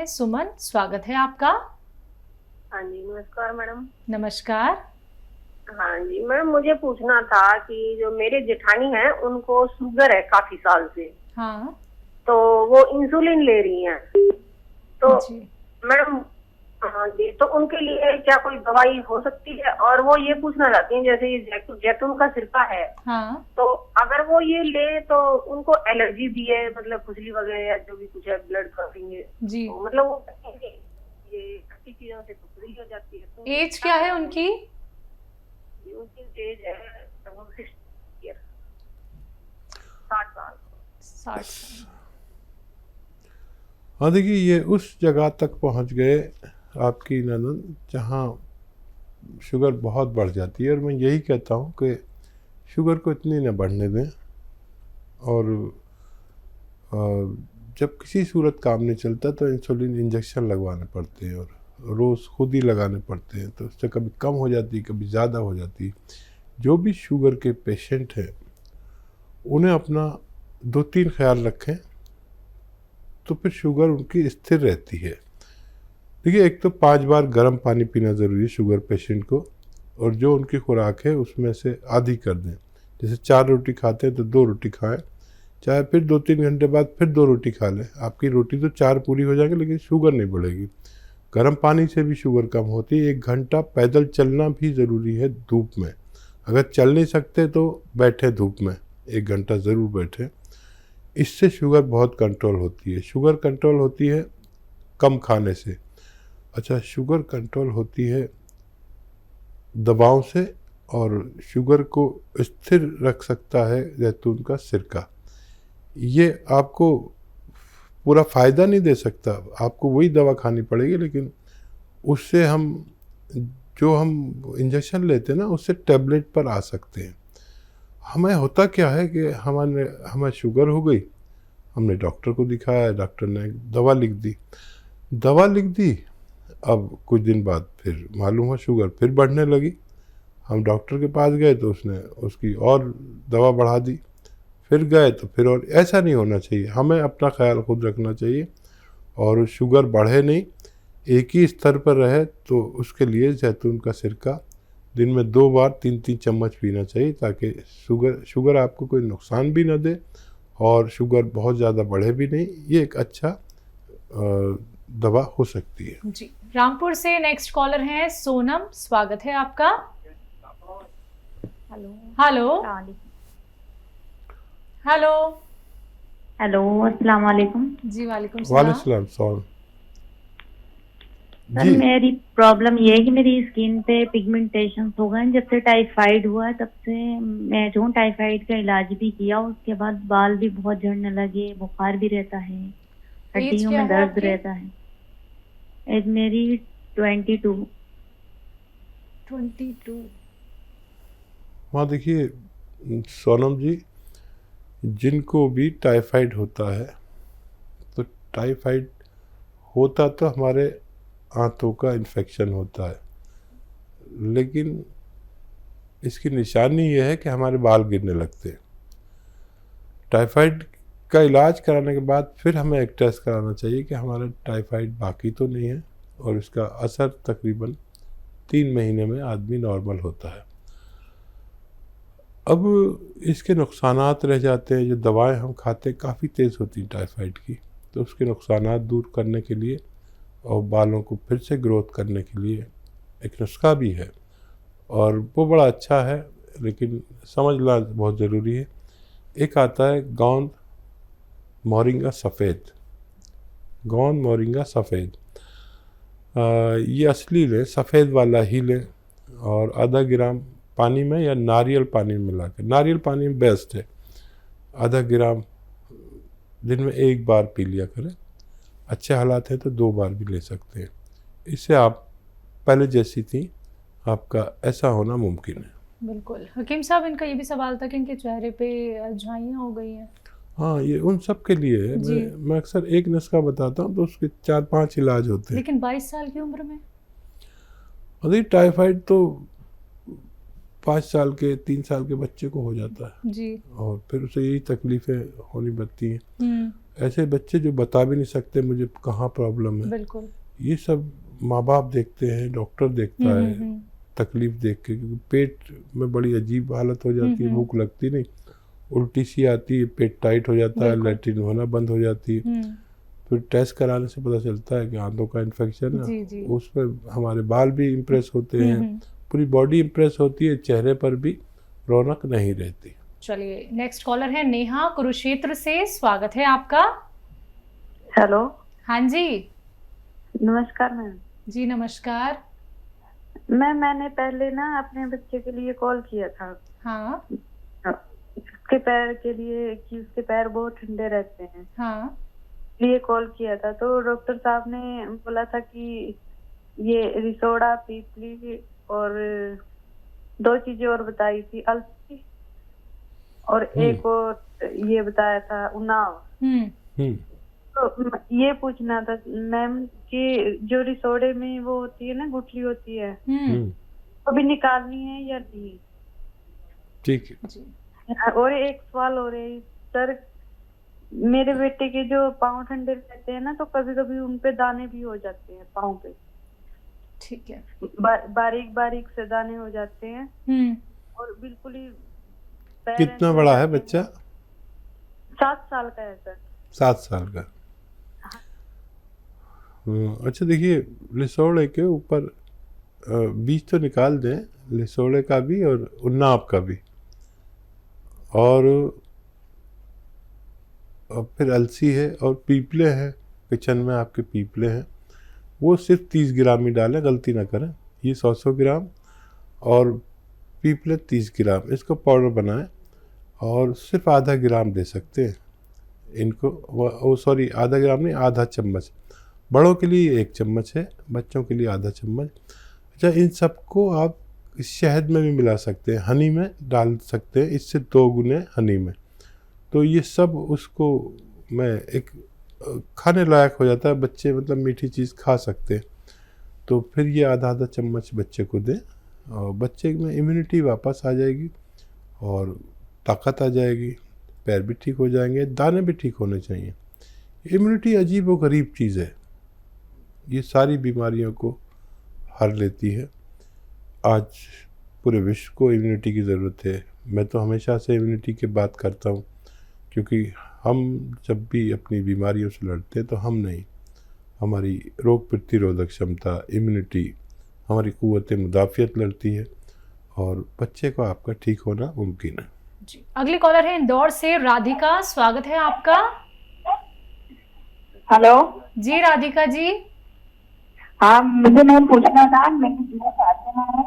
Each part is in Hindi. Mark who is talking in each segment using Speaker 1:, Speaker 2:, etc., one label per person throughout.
Speaker 1: सुमन, स्वागत है आपका।
Speaker 2: हाँ जी, नमस्कार मैडम।
Speaker 1: नमस्कार।
Speaker 2: हाँ जी मैडम, मुझे पूछना था कि जो मेरे जेठानी हैं उनको शुगर है काफी साल से।
Speaker 1: हाँ
Speaker 2: तो वो इंसुलिन ले रही हैं। तो
Speaker 1: जी।
Speaker 2: मैडम, हाँ जी, तो उनके लिए क्या कोई दवाई हो सकती है? और वो ये पूछना चाहती हैं, जैसे ये जैतून का सिरका है,
Speaker 1: हाँ
Speaker 2: तो अगर वो ये ले तो उनको एलर्जी भी है, मतलब खुजली वगैरह या जो भी कुछ है, ब्लड क्रॉसिंग है,
Speaker 1: जी।
Speaker 2: तो मतलब वो ये खट्टी चीजों से खुजली हो जाती है, तो
Speaker 1: एज क्या है उनकी?
Speaker 2: उनकी एज है 60 साल।
Speaker 1: 60 साल।
Speaker 3: हाँ देखिए, ये उस जगह तक पहुंच गए आपकी ननद जहाँ शुगर बहुत बढ़ जाती है। और मैं यही कहता हूँ कि शुगर को इतनी न बढ़ने दें। और जब किसी सूरत काम नहीं चलता तो इंसुलिन इंजेक्शन लगवाने पड़ते हैं, और रोज़ खुद ही लगाने पड़ते हैं, तो उससे कभी कम हो जाती है, कभी ज़्यादा हो जाती है। जो भी शुगर के पेशेंट हैं उन्हें अपना 2-3 ख्याल रखें, तो फिर शुगर उनकी स्थिर रहती है। देखिए, एक तो 5 बार गर्म पानी पीना ज़रूरी है शुगर पेशेंट को, और जो उनकी खुराक है उसमें से आधी कर दें। जैसे 4 रोटी खाते हैं तो 2 रोटी खाएं, चाहे फिर 2-3 घंटे बाद फिर 2 रोटी खा लें। आपकी रोटी तो 4 पूरी हो जाएंगी, लेकिन शुगर नहीं बढ़ेगी। गर्म पानी से भी शुगर कम होती है। 1 घंटा पैदल चलना भी ज़रूरी है धूप में। अगर चल नहीं सकते तो बैठे धूप में, 1 घंटा ज़रूर बैठें। इससे शुगर बहुत कंट्रोल होती है। शुगर कंट्रोल होती है कम खाने से। अच्छा, शुगर कंट्रोल होती है दवाओं से, और शुगर को स्थिर रख सकता है जैतून का सिरका। ये आपको पूरा फ़ायदा नहीं दे सकता, आपको वही दवा खानी पड़ेगी, लेकिन उससे हम जो हम इंजेक्शन लेते हैं ना, उससे टैबलेट पर आ सकते हैं। हमें होता क्या है कि हमें शुगर हो गई, हमने डॉक्टर को दिखाया, डॉक्टर ने दवा लिख दी। अब कुछ दिन बाद फिर मालूम हुआ शुगर फिर बढ़ने लगी। हम डॉक्टर के पास गए तो उसने उसकी और दवा बढ़ा दी। फिर गए तो फिर, और ऐसा नहीं होना चाहिए। हमें अपना ख्याल खुद रखना चाहिए, और शुगर बढ़े नहीं, एक ही स्तर पर रहे, तो उसके लिए जैतून का सिरका दिन में 2 बार 3-3 चम्मच पीना चाहिए, ताकि शुगर आपको कोई नुकसान भी ना दे और शुगर बहुत ज़्यादा बढ़े भी नहीं। ये एक अच्छा दवा हो सकती है
Speaker 1: जी। रामपुर से नेक्स्ट कॉलर हैं सोनम, स्वागत है आपका। Hello hello hello.
Speaker 4: हेलो, अस्सलाम वालेकुम।
Speaker 1: जी वालेकुम
Speaker 3: वाले
Speaker 1: सलाम।
Speaker 3: सलाम।
Speaker 4: सर,
Speaker 3: जी,
Speaker 4: मेरी प्रॉब्लम ये है कि मेरी स्किन पे पिगमेंटेशन हो गए। जब से टाइफाइड हुआ है तब से मैं जो टाइफाइड का इलाज भी किया, उसके बाद बाल भी बहुत झड़ने लगे, बुखार भी रहता है,
Speaker 1: एज
Speaker 4: हड्डियों
Speaker 1: क्या
Speaker 4: में
Speaker 1: है
Speaker 4: दर्द
Speaker 1: आपकी?
Speaker 4: रहता है। एज मेरी 22।
Speaker 1: 22।
Speaker 3: वहाँ देखिए सोनम जी, जिनको भी टाइफाइड होता है, तो टाइफाइड होता तो हमारे आंतों का इन्फेक्शन होता है, लेकिन इसकी निशानी ये है कि हमारे बाल गिरने लगते हैं। टाइफाइड का इलाज कराने के बाद फिर हमें एक टेस्ट कराना चाहिए कि हमारा टाइफाइड बाकी तो नहीं है, और इसका असर तकरीबन 3 महीने में आदमी नॉर्मल होता है। अब इसके नुकसानात रह जाते हैं। जो दवाएं हम खाते काफ़ी तेज़ होती हैं टाइफाइड की, तो उसके नुकसानात दूर करने के लिए और बालों को फिर से ग्रोथ करने के लिए एक नुस्खा भी है, और वो बड़ा अच्छा है, लेकिन समझना बहुत ज़रूरी है। एक आता है गोंद मोरिंगा सफ़ेद। ये असली लें, सफ़ेद वाला ही लें, और आधा ग्राम पानी में या नारियल पानी में मिलाकर, नारियल पानी में बेस्ट है, आधा ग्राम दिन में 1 बार पी लिया करें। अच्छे हालात हैं तो 2 बार भी ले सकते हैं। इससे आप पहले जैसी थी, आपका ऐसा होना मुमकिन है।
Speaker 1: बिल्कुल। हकीम साहब, इनका ये भी सवाल था कि इनके चेहरे पे झाइयाँ हो गई हैं।
Speaker 3: हाँ, ये उन सब के लिए है।
Speaker 1: जी।
Speaker 3: मैं अक्सर एक नुस्खा बताता हूँ तो उसके 4-5 इलाज होते हैं।
Speaker 1: लेकिन 22 साल की उम्र में?
Speaker 3: अरे, टाइफाइड तो 5 साल के 3 साल के बच्चे को हो जाता है,
Speaker 1: जी।
Speaker 3: और फिर उसे यही तकलीफ़ें होनी पड़ती हैं। ऐसे बच्चे जो बता भी नहीं सकते मुझे कहाँ प्रॉब्लम है,
Speaker 1: बिल्कुल।
Speaker 3: ये सब माँ बाप देखते हैं, डॉक्टर देखता है तकलीफ देख के, क्योंकि पेट में बड़ी अजीब हालत हो जाती है, भूख लगती नहीं, उल्टी सी आती है, पेट टाइट हो जाता है, लैट्रिन होना बंद हो जाती है। फिर टेस्ट कराने से पता चलता है कि आंतों का इन्फेक्शन है। उसमें हमारे बाल भी इम्प्रेस होते हैं, पूरी बॉडी इम्प्रेस होती है, चेहरे पर भी रौनक नहीं रहती।
Speaker 1: चलिए नेक्स्ट कॉलर है नेहा कुरुक्षेत्र से, स्वागत है आपका।
Speaker 5: हेलो।
Speaker 1: हाँ जी।
Speaker 5: नमस्कार मैम।
Speaker 1: जी नमस्कार।
Speaker 5: मैंने पहले ना अपने बच्चे के लिए कॉल किया था।
Speaker 1: हाँ।
Speaker 5: उसके पैर के लिए कि उसके पैर बहुत ठंडे रहते हैं।
Speaker 1: हाँ।
Speaker 5: लिए कॉल किया था तो डॉक्टर साहब ने बोला था कि ये रिसोडा पीपली और 2 चीजें और बताई थी, अलसी और एक और ये बताया था उन्नाव। तो ये पूछना था मैम कि जो रिसोडे में वो होती है ना, गुठली होती है, अभी निकालनी है या नहीं?
Speaker 3: ठीक है।
Speaker 5: और एक सवाल हो रहा है सर, मेरे बेटे के जो पाँव ठंडे रहते हैं ना, तो कभी कभी उनपे दाने भी हो जाते हैं पाँव पे।
Speaker 1: ठीक है।
Speaker 5: बारीक बारीक से दाने हो जाते हैं और बिल्कुल ही।
Speaker 3: कितना बड़ा है बच्चा?
Speaker 5: 7 साल का है सर।
Speaker 3: 7 साल का। अच्छा देखिए, लिसोड़े के ऊपर बीज तो निकाल दें, लिसोड़े का भी और उन्नाव का भी, और फिर अलसी है और पीपले हैं, किचन में आपके पीपले हैं, वो सिर्फ 30 ग्राम ही डालें, गलती ना करें। ये 100 ग्राम और पीपले 30 ग्राम, इसको पाउडर बनाएं और सिर्फ आधा ग्राम दे सकते हैं इनको। सॉरी, आधा ग्राम नहीं, आधा चम्मच। बड़ों के लिए 1 चम्मच है, बच्चों के लिए आधा चम्मच। अच्छा, इन सबको आप शहद में भी मिला सकते हैं, हनी में डाल सकते हैं, इससे 2 गुने हनी में। तो ये सब उसको मैं एक खाने लायक हो जाता है, बच्चे मतलब मीठी चीज़ खा सकते हैं। तो फिर ये आधा चम्मच बच्चे को दें और बच्चे में इम्यूनिटी वापस आ जाएगी और ताकत आ जाएगी, पैर भी ठीक हो जाएंगे, दाने भी ठीक होने चाहिए। इम्यूनिटी अजीब व गरीब चीज़ है, ये सारी बीमारियों को हर लेती है। आज पूरे विश्व को इम्यूनिटी की ज़रूरत है। मैं तो हमेशा से इम्यूनिटी की बात करता हूँ, क्योंकि हम जब भी अपनी बीमारियों से लड़ते हैं तो हम नहीं, हमारी रोग प्रतिरोधक क्षमता, इम्यूनिटी, हमारी क़ुव्वत मुदाफ़ियत लड़ती है और बच्चे को आपका ठीक होना मुमकिन है।
Speaker 1: जी, अगले कॉलर है इंदौर से राधिका, स्वागत है आपका।
Speaker 6: हेलो
Speaker 1: जी राधिका जी।
Speaker 6: हाँ, मुझे मैम पूछना था, मेरी जो सासू माँ है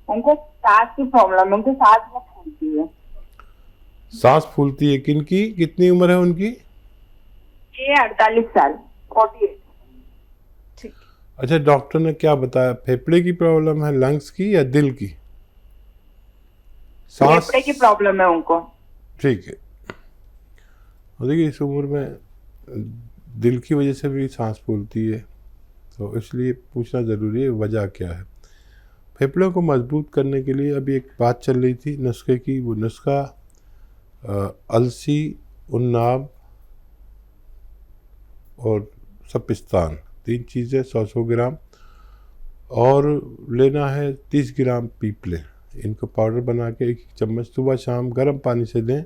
Speaker 6: उनको सांस की प्रॉब्लम है, उनको सांस बहुत फूलती है।
Speaker 3: सांस फूलती है? किनकी, कितनी उम्र है उनकी?
Speaker 6: ये 48 साल, 48।
Speaker 1: ठीक।
Speaker 3: अच्छा, डॉक्टर ने क्या बताया, फेफड़े की प्रॉब्लम है, लंग्स की या दिल की? सांस,
Speaker 6: फेफड़े की प्रॉब्लम है उनको।
Speaker 3: ठीक है। और देखिए, इस उम्र में दिल की वजह से भी सांस फूलती है, तो इसलिए पूछना ज़रूरी है वजह क्या है। फेफड़ों को मजबूत करने के लिए अभी एक बात चल रही थी नुस्खे की, वो नुस्खा अलसी, उन्नाव और सपिस्तान, 3 चीज़ें 100 ग्राम, और लेना है 30 ग्राम पीपले। इनको पाउडर बना के 1 चम्मच सुबह शाम गर्म पानी से दें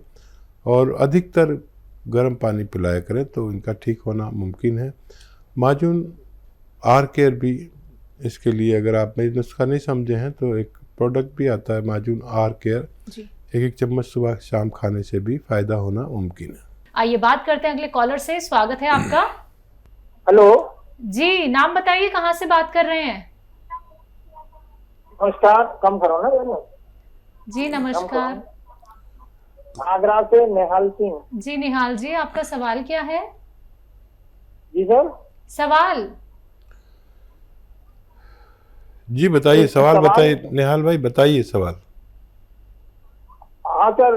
Speaker 3: और अधिकतर गर्म पानी पिलाया करें, तो इनका ठीक होना मुमकिन है। माजून आर केयर भी इसके लिए, अगर आप मेरी नुस्खा नहीं समझे हैं तो एक प्रोडक्ट भी आता है माजून आर केयर, 1 चम्मच सुबह शाम खाने से भी फ़ायदा होना मुमकिन है।
Speaker 1: आइए बात करते हैं अगले कॉलर से, स्वागत है आपका।
Speaker 7: हेलो
Speaker 1: जी, नाम बताइए, कहाँ से बात कर रहे हैं?
Speaker 7: नमस्कार, कम करो ना।
Speaker 1: जी नमस्कार।
Speaker 7: आगरा से निहाल सिंह।
Speaker 1: जी निहाल जी, आपका सवाल क्या है?
Speaker 7: जी सर।
Speaker 1: सवाल
Speaker 3: जी बताइए, सवाल बताइए निहाल भाई, बताइए सवाल।
Speaker 7: हाँ सर,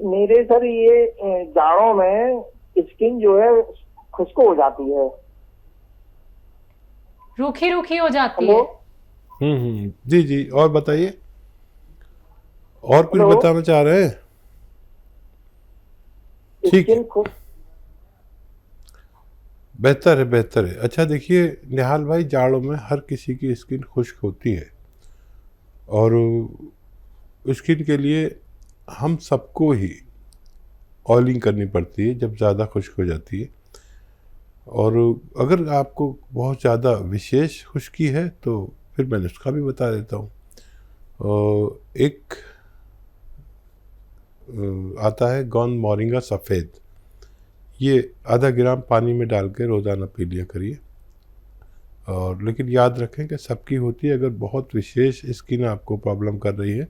Speaker 7: मेरे सर ये जाड़ों में स्किन जो है खुश्क हो जाती है,
Speaker 1: रूखी रूखी हो जाती है।
Speaker 3: जी जी, और बताइए, और कुछ बताना चाह रहे हैं? ठीक है, बेहतर है, बेहतर है। अच्छा देखिए निहाल भाई, जाड़ों में हर किसी की स्किन खुश्क होती है और स्किन के लिए हम सबको ही ऑयलिंग करनी पड़ती है जब ज़्यादा खुश्क हो जाती है। और अगर आपको बहुत ज़्यादा विशेष खुश्की है तो फिर मैं नुस्खा भी बता देता हूँ। एक आता है गोंद मोरिंगा सफ़ेद, ये आधा ग्राम पानी में डाल के रोज़ाना पी लिया करिए। और लेकिन याद रखें कि सबकी होती है, अगर बहुत विशेष स्किन आपको प्रॉब्लम कर रही है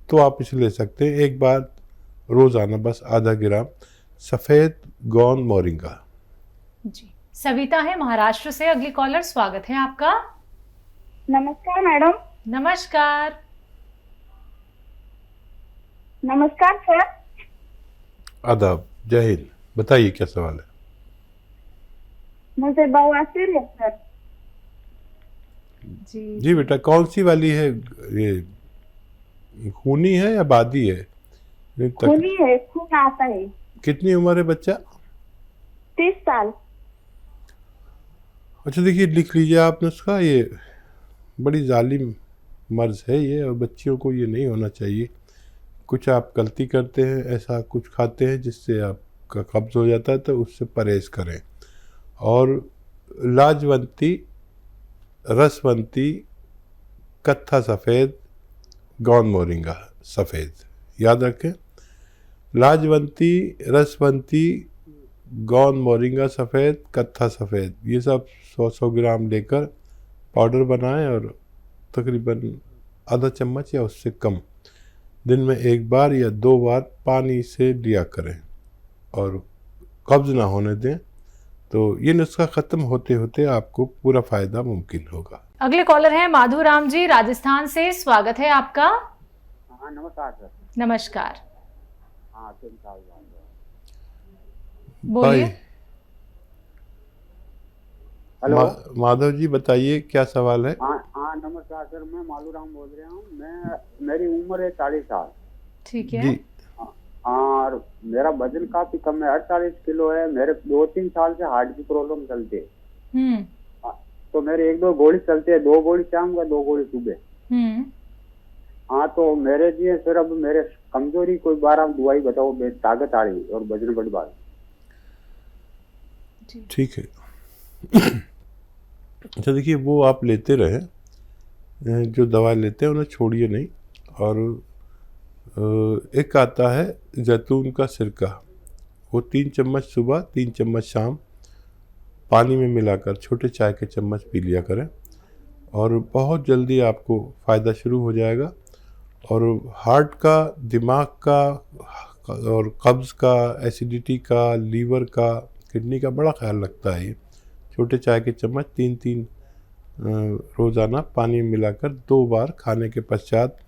Speaker 3: तो आप इसे ले सकते हैं। एक बार रोज़ाना बस आधा ग्राम सफ़ेद गोंद मोरिंगा।
Speaker 1: जी, सविता है महाराष्ट्र से अगली कॉलर, स्वागत है आपका।
Speaker 6: नमस्कार मैडम।
Speaker 1: नमस्कार।
Speaker 6: नमस्कार सर।
Speaker 3: आदाब, जय हिंद। बताइए क्या सवाल है?
Speaker 6: मुझे बवासीर है सर।
Speaker 1: जी
Speaker 3: बेटा, कौन सी वाली है? ये खूनी है या बादी है?
Speaker 6: खूनी है, खून आता है।
Speaker 3: कितनी उम्र है बच्चा?
Speaker 6: 30 साल।
Speaker 3: अच्छा देखिए, लिख लीजिए आप नुस्खा। ये बड़ी जालिम मर्ज है ये, और बच्चियों को ये नहीं होना चाहिए। कुछ आप गलती करते हैं, ऐसा कुछ खाते हैं जिससे आपका कब्ज़ हो जाता है, तो उससे परहेज़ करें। और लाजवंती, रसवंती, कत्था सफ़ेद, गोंद मोरिंगा सफ़ेद, याद रखें। लाजवंती, रसवंती, गोंद मोरिंगा सफ़ेद, कत्था सफ़ेद, ये सब 100-100 ग्राम लेकर पाउडर बनाएं और तकरीबन आधा चम्मच या उससे कम दिन में 1 बार या 2 बार पानी से लिया करें और कब्ज़ ना होने दें। तो ये नुस्खा ख़त्म होते होते आपको पूरा फ़ायदा मुमकिन होगा।
Speaker 1: अगले कॉलर हैं माधुराम जी राजस्थान से, स्वागत है आपका।
Speaker 8: हाँ नमस्कार सर।
Speaker 1: नमस्कार।
Speaker 8: हाँ 3 साल
Speaker 1: बोलिए।
Speaker 8: हेलो
Speaker 3: माधव जी बताइए क्या सवाल है?
Speaker 8: हाँ नमस्कार सर, मैं मालूराम बोल रहा हूँ। मेरी उम्र है 40 साल।
Speaker 1: ठीक है
Speaker 3: जी।
Speaker 8: और मेरा वजन काफी कम है, 48 किलो है। मेरे 2-3 साल से हार्ट की प्रॉब्लम चलती है। तो मेरे 1-2 गोली चलते हैं, 2 गोली शाम का, 2 गोली सुबह। हाँ तो मेरे जी सर, अब मेरे कमजोरी कोई बार आप दवाई बताओ, ताकत आ रही और वजन बढ़ बात।
Speaker 3: ठीक है। अच्छा देखिए, वो आप लेते रहे, जो दवा लेते हैं उन्हें छोड़िए नहीं। और एक आता है जैतून का सिरका, वो 3 चम्मच सुबह, 3 चम्मच शाम पानी में मिलाकर छोटे चाय के चम्मच पी लिया करें और बहुत जल्दी आपको फ़ायदा शुरू हो जाएगा। और हार्ट का, दिमाग का और कब्ज़ का, एसिडिटी का, लीवर का, किडनी का बड़ा ख्याल रखता है ये। छोटे चाय के चम्मच 3-3 रोज़ाना पानी में मिलाकर 2 बार खाने के पश्चात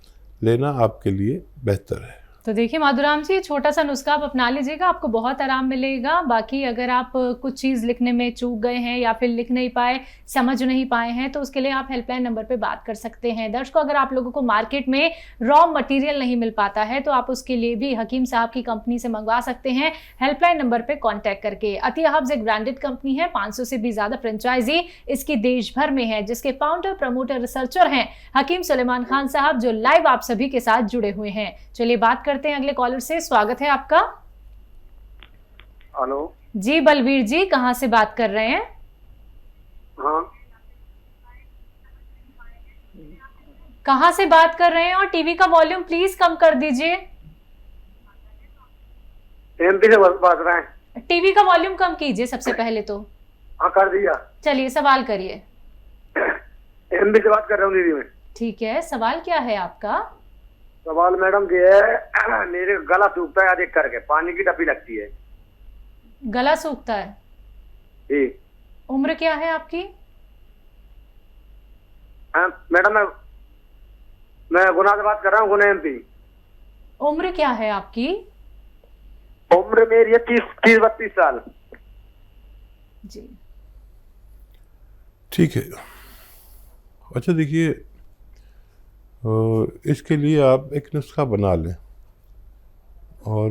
Speaker 3: लेना आपके लिए बेहतर है।
Speaker 1: तो देखिए माधुराम जी, छोटा सा नुस्खा आप अपना लीजिएगा, आपको बहुत आराम मिलेगा। बाकी अगर आप कुछ चीज़ लिखने में चूक गए हैं या फिर लिख नहीं पाए, समझ नहीं पाए हैं, तो उसके लिए आप हेल्पलाइन नंबर पे बात कर सकते हैं। दर्शकों, अगर आप लोगों को मार्केट में रॉ मटेरियल नहीं मिल पाता है तो आप उसके लिए भी हकीम साहब की कंपनी से मंगवा सकते हैं, हेल्पलाइन नंबर पर कॉन्टैक्ट करके। अतिया हब्स एक ब्रांडेड कंपनी है, 500 से भी ज़्यादा फ्रेंचाइजी इसकी देश भर में है, जिसके फाउंडर, प्रमोटर, रिसर्चर हैं हकीम सुलेमान खान साहब, जो लाइव आप सभी के साथ जुड़े हुए हैं। चलिए बात करते हैं अगले कॉलर से, स्वागत है आपका।
Speaker 7: हेलो
Speaker 1: जी बलवीर जी, कहां से बात कर रहे हैं?
Speaker 7: हाँ
Speaker 1: कहां से बात कर रहे हैं? और टीवी का वॉल्यूम प्लीज कम कर दीजिए।
Speaker 7: एमपी से बात रहे हैं।
Speaker 1: टीवी का वॉल्यूम कम कीजिए सबसे पहले तो।
Speaker 7: हाँ कर दिया।
Speaker 1: चलिए सवाल करिए।
Speaker 7: एमपी से बात कर रहा हूँ दीदी मैं।
Speaker 1: ठीक है, सवाल क्या है आपका?
Speaker 7: सवाल मैडम ये है, मेरे गला सूखता है अधिक करके, पानी की टपी लगती है।
Speaker 1: गला सूखता है
Speaker 7: जी।
Speaker 1: उम्र क्या है आपकी?
Speaker 7: मैडम मैं गुना से बात कर रहा हूँ, गुना एमपी।
Speaker 1: उम्र क्या है आपकी?
Speaker 7: उम्र मेरी है 30-32 साल।
Speaker 1: जी
Speaker 3: ठीक है। अच्छा देखिए, इसके लिए आप एक नुस्खा बना लें। और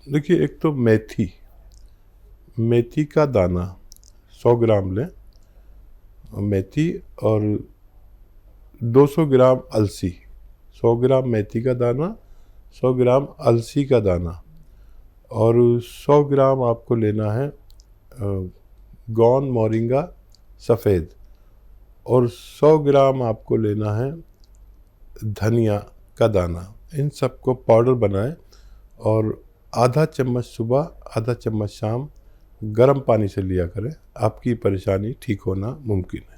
Speaker 3: देखिए, एक तो मेथी, मेथी का दाना 100 ग्राम लें, मेथी, और 200 ग्राम अलसी। 100 ग्राम मेथी का दाना, 100 ग्राम अलसी का दाना, और 100 ग्राम आपको लेना है गौन मोरिंगा सफ़ेद, और 100 ग्राम आपको लेना है धनिया का दाना। इन सबको पाउडर बनाएं और आधा चम्मच सुबह, आधा चम्मच शाम गर्म पानी से लिया करें। आपकी परेशानी ठीक होना मुमकिन है।